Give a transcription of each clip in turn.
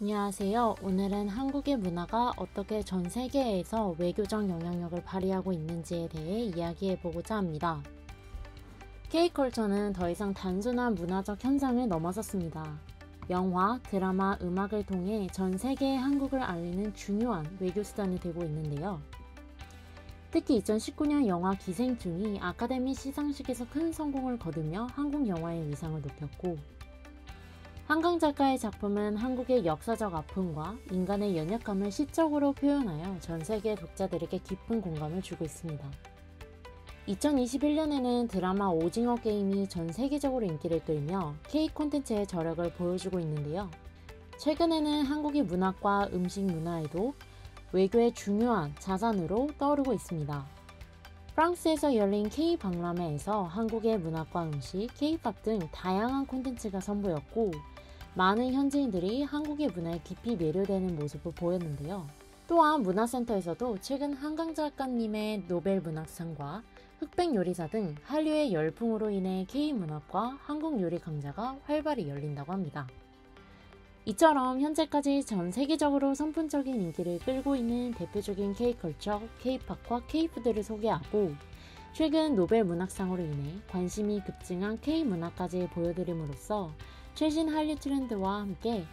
안녕하세요. 오늘은 한국의 문화가 어떻게 전 세계에서 외교적 영향력을 발휘하고 있는지에 대해 이야기해보고자 합니다. K컬처는 더 이상 단순한 문화적 현상을 넘어섰습니다. 영화, 드라마, 음악을 통해 전 세계에 한국을 알리는 중요한 외교 수단이 되고 있는데요. 특히 2019년 영화 기생충이 아카데미 시상식에서 큰 성공을 거두며 한국 영화의 위상을 높였고, 한강 작가의 작품은 한국의 역사적 아픔과 인간의 연약함을 시적으로 표현하여 전 세계 독자들에게 깊은 공감을 주고 있습니다. 2021년에는 드라마 오징어 게임이 전 세계적으로 인기를 끌며 K 콘텐츠의 저력을 보여주고 있는데요. 최근에는 한국의 문학과 음식 문화에도 외교의 중요한 자산으로 떠오르고 있습니다. 프랑스에서 열린 K 박람회에서 한국의 문학과 음식, K-팝 등 다양한 콘텐츠가 선보였고, 많은 현지인들이 한국의 문화에 깊이 매료되는 모습을 보였는데요. 또한 문화센터에서도 최근 한강 작가님의 노벨 문학상과 흑백 요리사 등 한류의 열풍으로 인해 K-문학과 한국 요리 강좌가 활발히 열린다고 합니다. 이처럼 현재까지 전 세계적으로 선풍적인 인기를 끌고 있는 대표적인 K컬처, K팝과 K푸드를 소개하고, 최근 노벨 문학상으로 인해 관심이 급증한 K문화까지 보여드림으로써 최신 한류 트렌드와 함께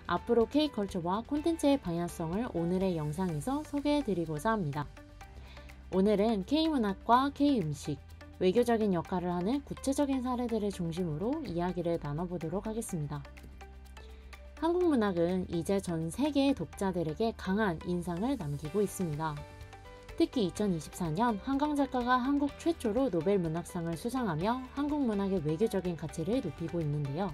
앞으로 K컬처와 콘텐츠의 방향성을 오늘의 영상에서 소개해드리고자 합니다. 오늘은 K문학과 K음식, 외교적인 역할을 하는 구체적인 사례들을 중심으로 이야기를 나눠보도록 하겠습니다. 한국 문학은 이제 전 세계의 독자들에게 강한 인상을 남기고 있습니다. 특히 2024년 한강 작가가 한국 최초로 노벨 문학상을 수상하며 한국 문학의 외교적인 가치를 높이고 있는데요.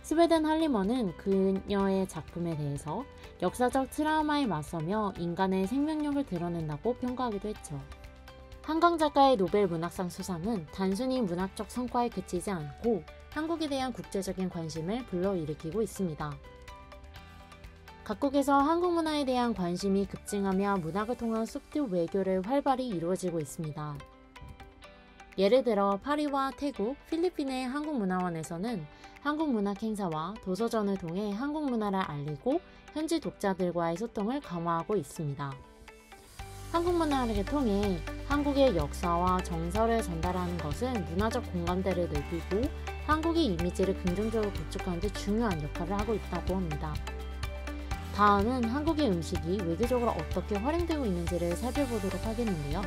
스웨덴 할리먼은 그녀의 작품에 대해서 역사적 트라우마에 맞서며 인간의 생명력을 드러낸다고 평가하기도 했죠. 한강 작가의 노벨 문학상 수상은 단순히 문학적 성과에 그치지 않고 한국에 대한 국제적인 관심을 불러일으키고 있습니다. 각국에서 한국 문화에 대한 관심이 급증하며 문학을 통한 소프트 외교를 활발히 이루어지고 있습니다. 예를 들어 파리와 태국, 필리핀의 한국문화원에서는 한국문학 행사와 도서전을 통해 한국 문화를 알리고 현지 독자들과의 소통을 강화하고 있습니다. 한국 문화를 통해 한국의 역사와 정서를 전달하는 것은 문화적 공감대를 넓히고 한국의 이미지를 긍정적으로 구축하는 데 중요한 역할을 하고 있다고 합니다. 다음은 한국의 음식이 외교적으로 어떻게 활용되고 있는지를 살펴보도록 하겠는데요.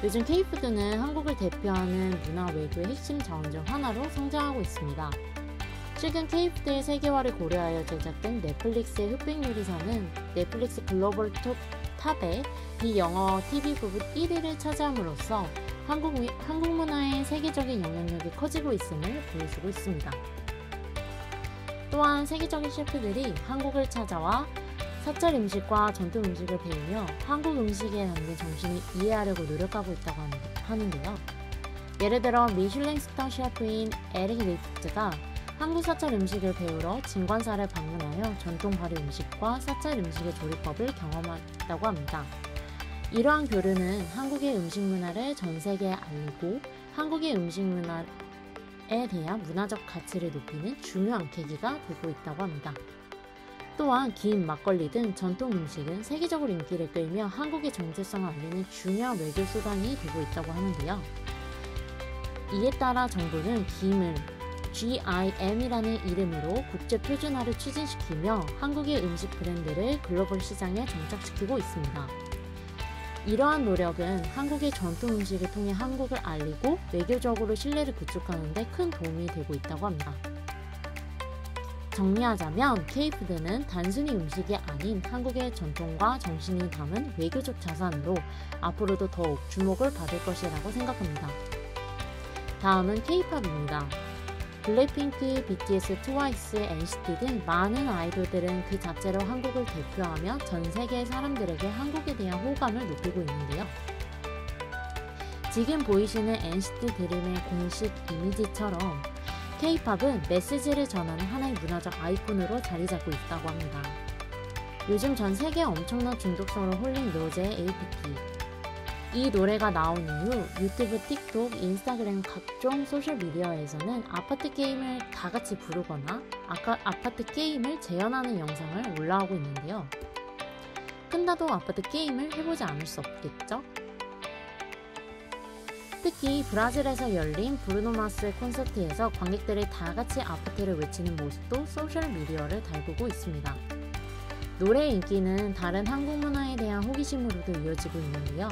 요즘 K푸드는 한국을 대표하는 문화 외교의 핵심 자원 중 하나로 성장하고 있습니다. 최근 K푸드의 세계화를 고려하여 제작된 넷플릭스의 흑백 요리사는 넷플릭스 글로벌 탑의 비영어 TV 부분 1위를 차지함으로써 한국 문화의 세계적인 영향력이 커지고 있음을 보여주고 있습니다. 또한 세계적인 셰프들이 한국을 찾아와 사찰 음식과 전통 음식을 배우며 한국 음식에 담긴 정신을 이해하려고 노력하고 있다고 하는데요. 예를 들어 미슐랭 스타 셰프인 에릭 리프트가 한국 사찰 음식을 배우러 진관사를 방문하여 전통 발효 음식과 사찰 음식의 조리법을 경험했다고 합니다. 이러한 교류는 한국의 음식 문화를 전 세계에 알리고 한국의 음식 문화에 대한 문화적 가치를 높이는 중요한 계기가 되고 있다고 합니다. 또한 김, 막걸리 등 전통 음식은 세계적으로 인기를 끌며 한국의 정체성을 알리는 중요한 외교 수단이 되고 있다고 하는데요. 이에 따라 정부는 김을 GIM이라는 이름으로 국제 표준화를 추진시키며 한국의 음식 브랜드를 글로벌 시장에 정착시키고 있습니다. 이러한 노력은 한국의 전통 음식을 통해 한국을 알리고 외교적으로 신뢰를 구축하는 데 큰 도움이 되고 있다고 합니다. 정리하자면 K푸드는 단순히 음식이 아닌 한국의 전통과 정신이 담은 외교적 자산으로 앞으로도 더욱 주목을 받을 것이라고 생각합니다. 다음은 K팝입니다. 블랙핑크, BTS, 트와이스, NCT 등 많은 아이돌들은 그 자체로 한국을 대표하며 전 세계의 사람들에게 한국에 대한 호감을 높이고 있는데요. 지금 보이시는 NCT 드림의 공식 이미지처럼 K-팝은 메시지를 전하는 하나의 문화적 아이콘으로 자리 잡고 있다고 합니다. 요즘 전 세계에 엄청난 중독성으로 홀린 로제의 APT, 이 노래가 나온 이후 유튜브, 틱톡, 인스타그램 각종 소셜미디어에서는 아파트 게임을 다 같이 부르거나 아파트 게임을 재현하는 영상을 올라오고 있는데요. 끝나도 아파트 게임을 해보지 않을 수 없겠죠? 특히 브라질에서 열린 브루노마스 콘서트에서 관객들이 다 같이 아파트를 외치는 모습도 소셜미디어를 달구고 있습니다. 노래의 인기는 다른 한국 문화에 대한 호기심으로도 이어지고 있는데요.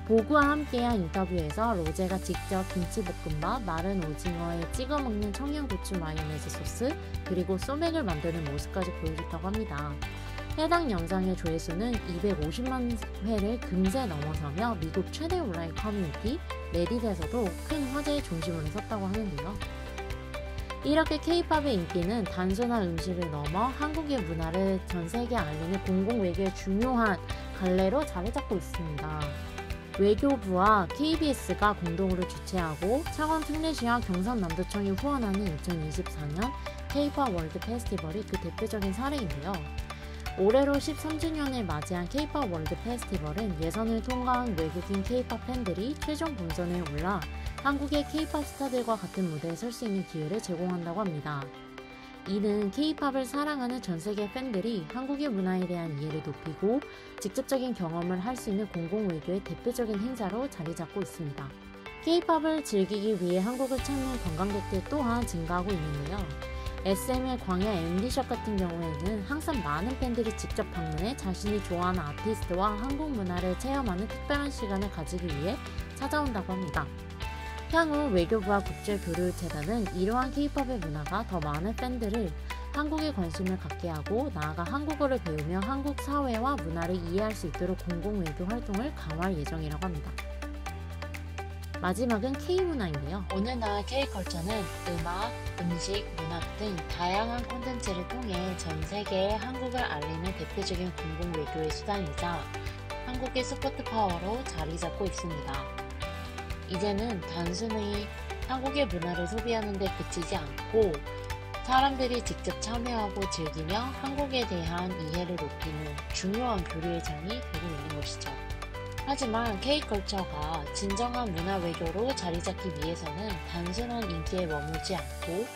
보구와 함께한 인터뷰에서 로제가 직접 김치볶음밥, 마른 오징어에 찍어 먹는 청양고추 마요네즈 소스, 그리고 소맥을 만드는 모습까지 보여줬다고 합니다. 해당 영상의 조회수는 250만 회를 금세 넘어서며 미국 최대 온라인 커뮤니티 레딧에서도 큰 화제의 중심으로 섰다고 하는데요. 이렇게 K-팝의 인기는 단순한 음식을 넘어 한국의 문화를 전 세계에 알리는 공공외교의 중요한 갈래로 자리 잡고 있습니다. 외교부와 KBS가 공동으로 주최하고 창원 특례시와 경상남도청이 후원하는 2024년 K-팝 월드 페스티벌이 그 대표적인 사례인데요. 올해로 13주년을 맞이한 K-팝 월드 페스티벌은 예선을 통과한 외국인 K-팝 팬들이 최종 본선에 올라 한국의 K-팝 스타들과 같은 무대에 설 수 있는 기회를 제공한다고 합니다. 이는 K-팝을 사랑하는 전 세계 팬들이 한국의 문화에 대한 이해를 높이고 직접적인 경험을 할 수 있는 공공외교의 대표적인 행사로 자리 잡고 있습니다. K-팝을 즐기기 위해 한국을 찾는 관광객들 또한 증가하고 있는데요. SM의 광야 엠디샵 같은 경우에는 항상 많은 팬들이 직접 방문해 자신이 좋아하는 아티스트와 한국 문화를 체험하는 특별한 시간을 가지기 위해 찾아온다고 합니다. 향후 외교부와 국제교류재단은 이러한 K-팝의 문화가 더 많은 팬들을 한국에 관심을 갖게 하고 나아가 한국어를 배우며 한국 사회와 문화를 이해할 수 있도록 공공외교 활동을 강화할 예정이라고 합니다. 마지막은 K-문화인데요. 오늘날 K-컬처는 음악, 음식, 문학 등 다양한 콘텐츠를 통해 전 세계에 한국을 알리는 대표적인 공공외교의 수단이자 한국의 소프트 파워로 자리 잡고 있습니다. 이제는 단순히 한국의 문화를 소비하는 데 그치지 않고 사람들이 직접 참여하고 즐기며 한국에 대한 이해를 높이는 중요한 교류의 장이 되고 있는 것이죠. 하지만 K-컬처가 진정한 문화 외교로 자리 잡기 위해서는 단순한 인기에 머물지 않고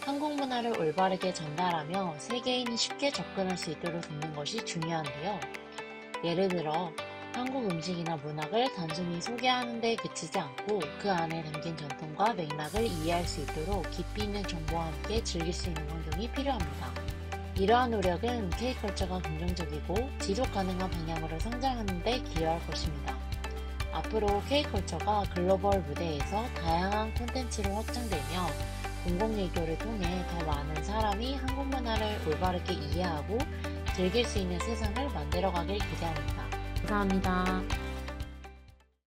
한국 문화를 올바르게 전달하며 세계인이 쉽게 접근할 수 있도록 돕는 것이 중요한데요. 예를 들어 한국 음식이나 문학을 단순히 소개하는 데 그치지 않고 그 안에 담긴 전통과 맥락을 이해할 수 있도록 깊이 있는 정보와 함께 즐길 수 있는 환경이 필요합니다. 이러한 노력은 K-컬처가 긍정적이고 지속 가능한 방향으로 성장하는 데 기여할 것입니다. 앞으로 K-컬처가 글로벌 무대에서 다양한 콘텐츠로 확장되며 공공외교를 통해 더 많은 사람이 한국 문화를 올바르게 이해하고 즐길 수 있는 세상을 만들어가길 기대합니다. 감사합니다.